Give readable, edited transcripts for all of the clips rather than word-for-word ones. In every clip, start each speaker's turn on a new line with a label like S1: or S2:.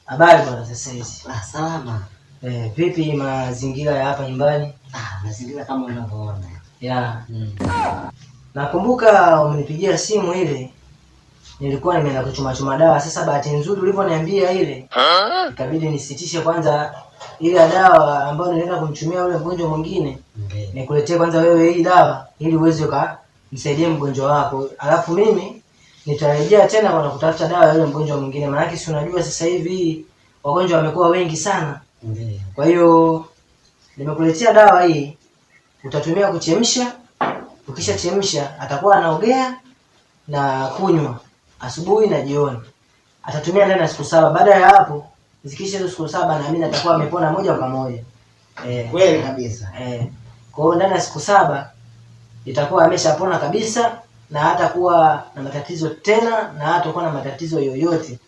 S1: Habari bwana sasa hizi.
S2: Salama.
S1: Vipi mazingira ya hapa nyumbani?
S2: Mazingira kama unavyoona.
S1: Ya. Nakumbuka umenipigia simu ile. Nilikuwa nimeenda kuchuma dawa. Sasa bahati nzuri uliponiambia ile, ikabidi nisitishe kwanza ile dawa ambayo nilienda kumchumia yule mgonjwa mwingine. Nikuletee kwanza wewe hii dawa ili uweze kumsaidia mgonjwa wako. Alafu mimi nitarejea tena kwa kutafuta dawa ya yule mgonjwa mwingine. Maana si unajua sasa hivi wagonjwa wamekuwa wengi sana. Kwa hiyo nimekuletea dawa hii. Utatumia kuchemsha. Ukishachemsha atakuwa anaogea na kunywa asubuhi na jioni. Atatumia ndani ya siku 7. Baada ya hapo, zikisha hizo siku 7 naamini atakuwa amepona moja kwa moja.
S2: Kweli kabisa.
S1: Kwa hiyo ndani ya siku 7 itakuwa ameshapona kabisa na hatakuwa na matatizo tena na hatakuwa na matatizo yoyote.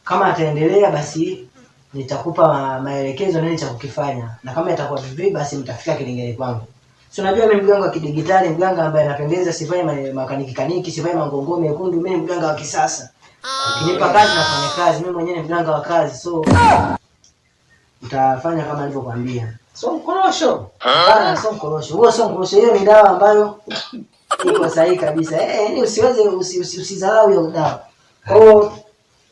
S1: Kama ataendelea basi nitakupa maelekezo nini cha kukifanya. Na kama itakuwa vipi basi mtafika kilingeni kwangu. Si unajua mimi mganga wa kidigitali, mganga ambaye anapendeza, sifai makaniki, sifai mangongo mekundu, mimi mganga wa kisasa. Ukinipa kazi nafanya kazi, mimi mwenyewe ni mganga wa kazi. So utafanya kama nilivyokuambia.
S2: Sio mkorosho.
S1: Sio mkorosho. Huo sio mkorosho, hiyo ni dawa ambayo iko sahihi kabisa. Yaani usidharau hiyo dawa. Kwa hiyo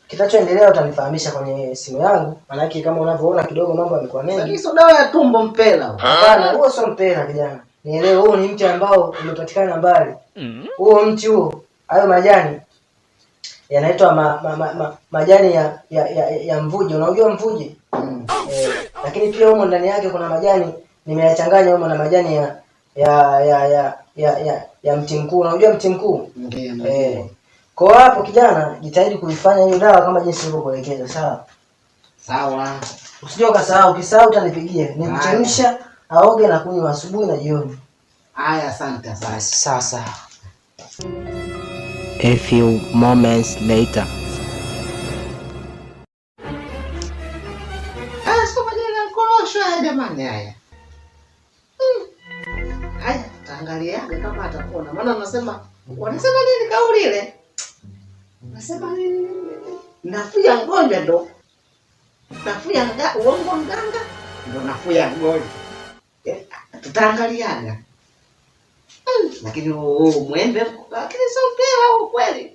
S1: kitachoendelea utanifahamisha kwenye simu yangu. Maana yake kama unavyoona kidogo mambo yamekuwa mengi.
S2: Hizo dawa ya tumbo mpela.
S1: Hapana, huo sio mpela kijana. Nielewe, huo ni mti ambao umepatikana mbali. Huo mti huo, hayo majani yanaitwa majani ya mvuje. Unajua mvuje? Lakini pia humo ndani yake kuna majani nimeyachanganya humo na majani ya mti mkuu. Unajua mti mkuu? Kwa hapo kijana, jitahidi kuifanya hiyo dawa kama jinsi nilivyokuelekeza, sawa?
S2: Sawa.
S1: Usije ukasahau, ukisahau utanipigia. Nimchemsha aoge na kunywa asubuhi na jioni.
S2: Haya, asante sana.
S1: Sasa. A few moments later.
S2: Sio majani ya mkorosho haya jamani haya. Haya, taangaliaga kama atapona. Maana wanasema nini kauli ile? Nasema nini? Nafuya mgonjwa ndo. Nafuya uongo mganga ndo nafuya mgonjwa. Tutaangaliaga. Lakini mwembe lakini sio mpira kweli.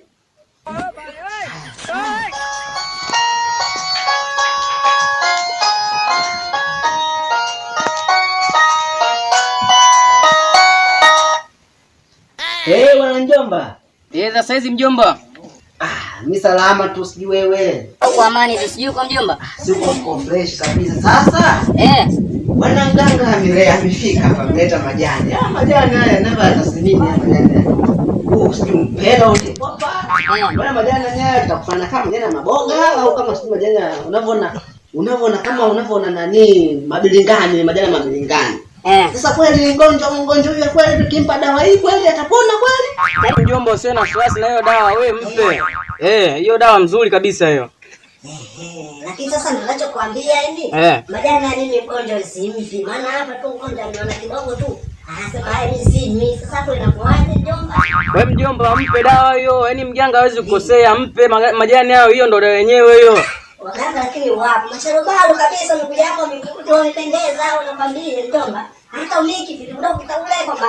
S2: Wana mjomba.
S3: Sasa hizi mjomba.
S2: Mimi salama tu, sijui wewe.
S3: Kwa amani sijui kwa mjomba.
S2: Siko fresh kabisa. Sasa bwana mganga amefika hapa, ameleta majani. Majani haya namba atasimini majani. Sijui mpela wote. Bwana majani haya tutakufanya kama majani ya maboga au kama sijui majani unavyoona kama unavyoona nani mabilingani, majani ya mabilingani. Sasa kweli mgonjwa huyo kweli tukimpa dawa hii kweli atapona kweli?
S3: Mjomba usiwe na wasiwasi na hiyo dawa, wewe mpe. Hiyo dawa nzuri kabisa hiyo.
S4: Lakini sasa ninachokuambia hivi, majani ya nini mgonjwa usimfi? Maana hapa tu mgonjwa anaona kidogo tu. Anasema mimi si sasa hapo inakuaje mjomba?
S3: Wewe mjomba mpe dawa hiyo, yaani mganga hawezi kukosea, mpe majani hayo, hiyo ndo dawa yenyewe hiyo.
S4: Waganga lakini wapo masharobalo kabisa, ndugu yako mikuto umependeza unakwambia mjomba. Hata uniki vitu kidogo kitaule kwamba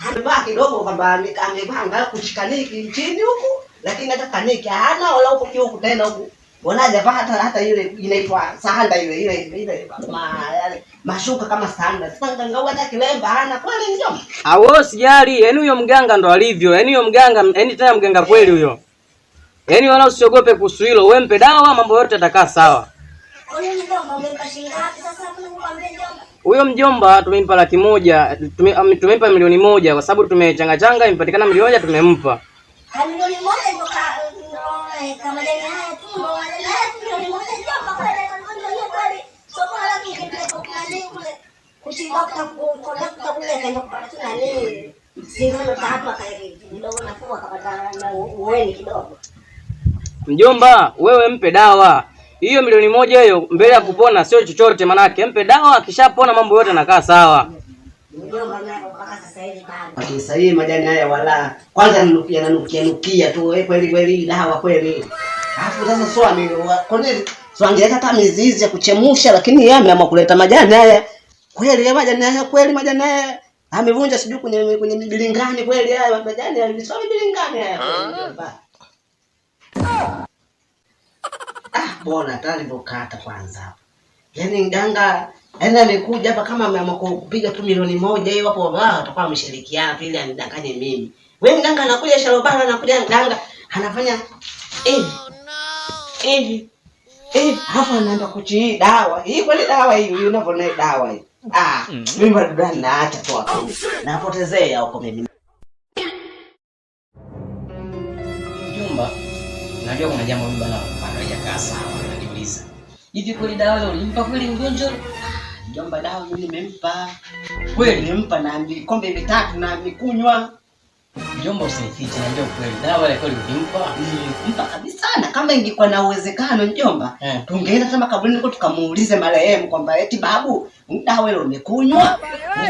S2: amebaki kidogo kwamba amepanga kushikaniki chini huku, lakini hata kaniki hana wala huko huko tena huku. Unaje hata ile inaitwa sahanda ile mashuka kama sahanda. Sasa ngao hata kilemba hana kweli mjomba.
S3: Wewe sijali, yaani huyo mganga ndo alivyo. Yaani huyo mganga, yaani tena mganga kweli huyo. Yaani wala usiogope kuhusu hilo, wewe mpe dawa mambo yote yatakaa sawa.
S4: Huyo mjomba umempa shilingi ngapi sasa hapo nikwambie mjomba?
S3: Huyo mjomba tumempa 100,000, tumempa 1,000,000 kwa sababu tumechanga imepatikana 1,000,000 tumempa.
S4: 1,000,000 ndio kama majani haya tu ndio 1,000,000 mjomba kwa ndio kweli. Soko la kingepeleka kule kuchindokta kule kaenda kupata nani? Sio hapa kae kidogo nakuwa kapata uweni kidogo.
S3: Mjomba, wewe mpe dawa. Hiyo 1,000,000 hiyo mbele ya kupona sio chochote, manake mpe dawa akishapona mambo yote yanakaa sawa.
S4: Mjomba nako mpaka sasa hivi bado.
S2: Sasa hivi majani haya wala kwanza nanukia tu kweli dawa kweli. Alafu sasa swami koneli swangeleta hata mizizi ya kuchemusha, lakini yeye ameamua kuleta majani haya. Kweli ya majani haya, kweli majani haya amevunja sijui kwenye mibilingani kweli haya majani alisoma mibilingani haya. Bona tayari ndo kata kwanza hapo. Yaani mganga amekuja hapa kama ameamua kupiga tu milioni 1 hiyo hapo, atakuwa ameshirikiana tu ili anidanganye mimi. Wewe mganga anakuja shalobara, anakuja mganga anafanya hapo anaenda kuchi dawa. Hii kweli dawa hii unavyoona dawa hii. Mimi bado naacha tu hapo. Napotezea huko mimi.
S3: Mjomba, najua kuna jambo mimi bana hajakaa sawa, najiuliza. Hivi kweli dawa ile ulimpa kweli mgonjwa?
S2: Mjomba, dawa mimi nimempa. Kweli nimempa na vikombe 3 na amekunywa.
S3: Mjomba, usinifiche, niambie kweli. Dawa ile kweli ulimpa?
S2: Nilimpa kabisa, na kama ingekuwa na uwezekano mjomba, tungeenda kama kaburini huko tukamuulize marehemu kwamba eti babu, dawa ile umekunywa?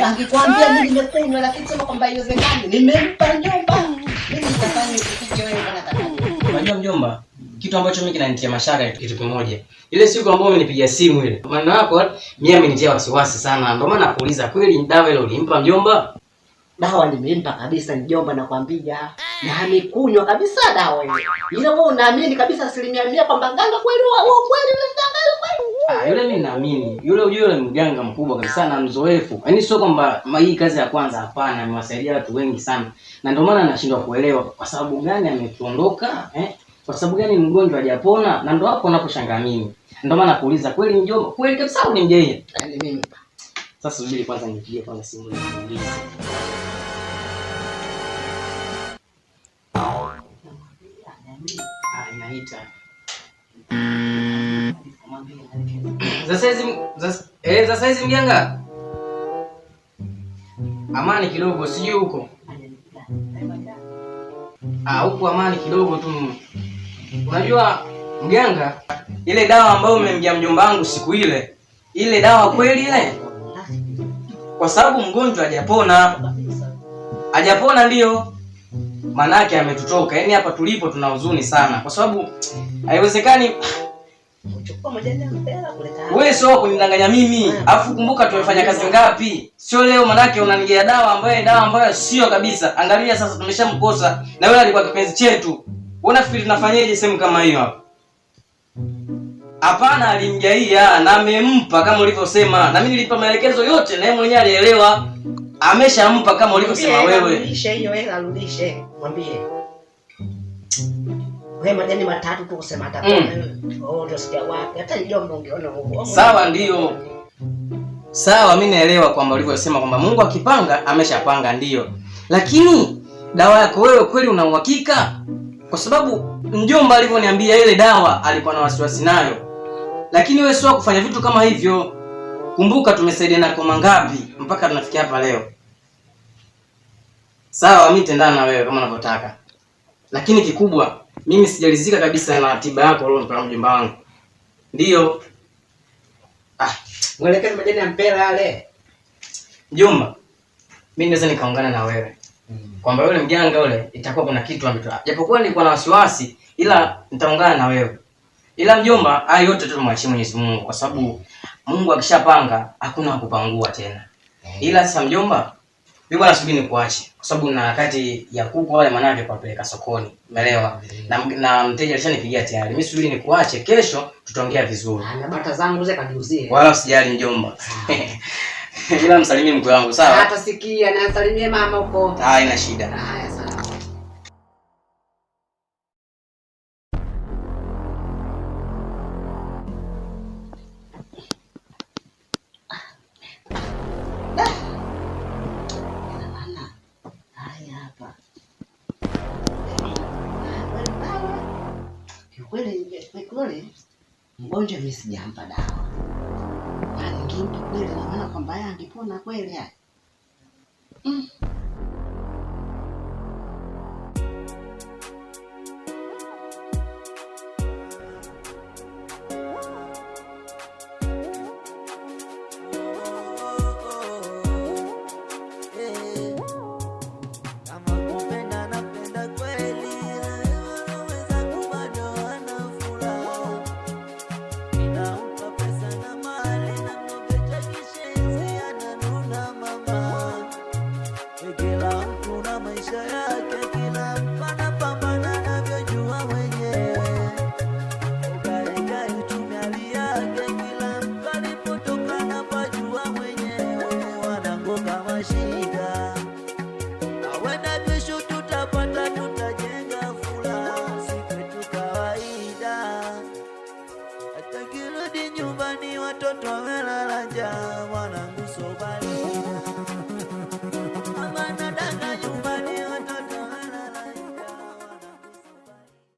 S2: Ningekwambia mimi nimekunywa, lakini sema kwamba haiwezekani. Nimempa mjomba. Mimi nitafanya kitu wewe unataka.
S3: Unajua mjomba, kitu ambacho mimi kinanitia mashaka kitu kimoja. Ile siku ambayo umenipigia simu ile, maana yako mimi amenitia wasiwasi sana. Ndio maana nakuuliza kweli dawa ile ulimpa mjomba?
S2: Dawa nimempa kabisa mjomba, nakwambia. Na amekunywa kabisa dawa ile. Ile wewe unaamini kabisa 100% kwamba mganga kweli kweli yule mganga kweli?
S3: Yule mimi naamini. Yule mganga mkubwa kabisa na mzoefu. Yaani sio kwamba hii kazi ya kwanza, hapana, amewasaidia watu wengi sana. Na ndio maana nashindwa kuelewa kwa sababu gani ametuondoka, Kwa sababu gani mgonjwa hajapona? Na ndio hapo unaposhangaa mimi. Ndio maana nakuuliza kweli mjomba, kweli kabisa au ni mjeje?
S2: Yaani mimi.
S3: Sasa subiri kwanza nipigie kwanza simu niulize. Inaita. Sasa hizi mganga. Amani kidogo, sijui huko. Huko amani kidogo tu. Unajua mganga, ile dawa ambayo umemgia mjomba wangu siku ile dawa kweli ile? Kwa sababu mgonjwa hajapona ndio. Manake ametutoka. Yaani hapa tulipo tuna huzuni sana kwa sababu haiwezekani
S2: uchukua majani ya mpera kuleta.
S3: Wewe sio kunidanganya mimi. Alafu kumbuka tumefanya kazi ngapi? Sio leo manake unanigia dawa ambayo sio kabisa. Angalia sasa tumeshamkosa na yule alikuwa kipenzi chetu. Unafikiri tunafanyaje sehemu kama hiyo hapa? Hapana, alimjaia na amempa kama ulivyosema. Na mimi nilipa maelekezo yote na yeye mwenyewe alielewa. Ameshampa kama ulivyosema wewe.
S2: Rudishe hiyo hela, rudishe. Mwambie. Wewe majani 3 tu kusema atapona. Ndio sikia wapi. Hata mjomba ungeona Mungu.
S3: Sawa ndio. Sawa, mimi naelewa kwamba ulivyosema kwamba Mungu akipanga ameshapanga ndio. Lakini dawa yako wewe kweli una uhakika? Kwa sababu mjomba alivyoniambia ile dawa alikuwa na wasiwasi nayo. Lakini wewe sio kufanya vitu kama hivyo. Kumbuka tumesaidiana kwa mangapi mpaka tunafikia hapa leo. Sawa, mimi nitaendana na wewe kama unavyotaka. Lakini kikubwa mimi sijalizika kabisa na tiba yako ulionipa mjomba wangu. Ndio.
S2: Mwelekeze majani ya mpera yale.
S3: Mjomba, mimi naweza nikaungana na wewe. Kwamba yule mganga yule itakuwa kuna kitu ametoa. Japokuwa nilikuwa na wasiwasi ila nitaungana na wewe. Ila mjomba, haya yote tu tumwachie Mwenyezi Mungu kwa sababu Mungu akishapanga hakuna kupangua tena. Ila sasa mjomba, mimi bwana subiri nikuache kwa sababu na wakati ya kuku wale manake kupeleka sokoni. Umeelewa? Na mteja alishanipigia tayari. Mimi subiri nikuache, kesho tutaongea vizuri.
S2: Na bata zangu zile kajiuzie.
S3: Wala usijali mjomba. Ila msalimie mke wangu, sawa?
S2: Hata sikia na msalimie mama huko.
S3: Haina shida.
S2: Haya sawa. Kweli mgonjwa mimi sijampa dawa. Yaani ngimpi kweli na maana kwamba yeye angepona kweli haya.
S5: Kama kupenda napenda kweli, unaweza kubado mwanangu sobali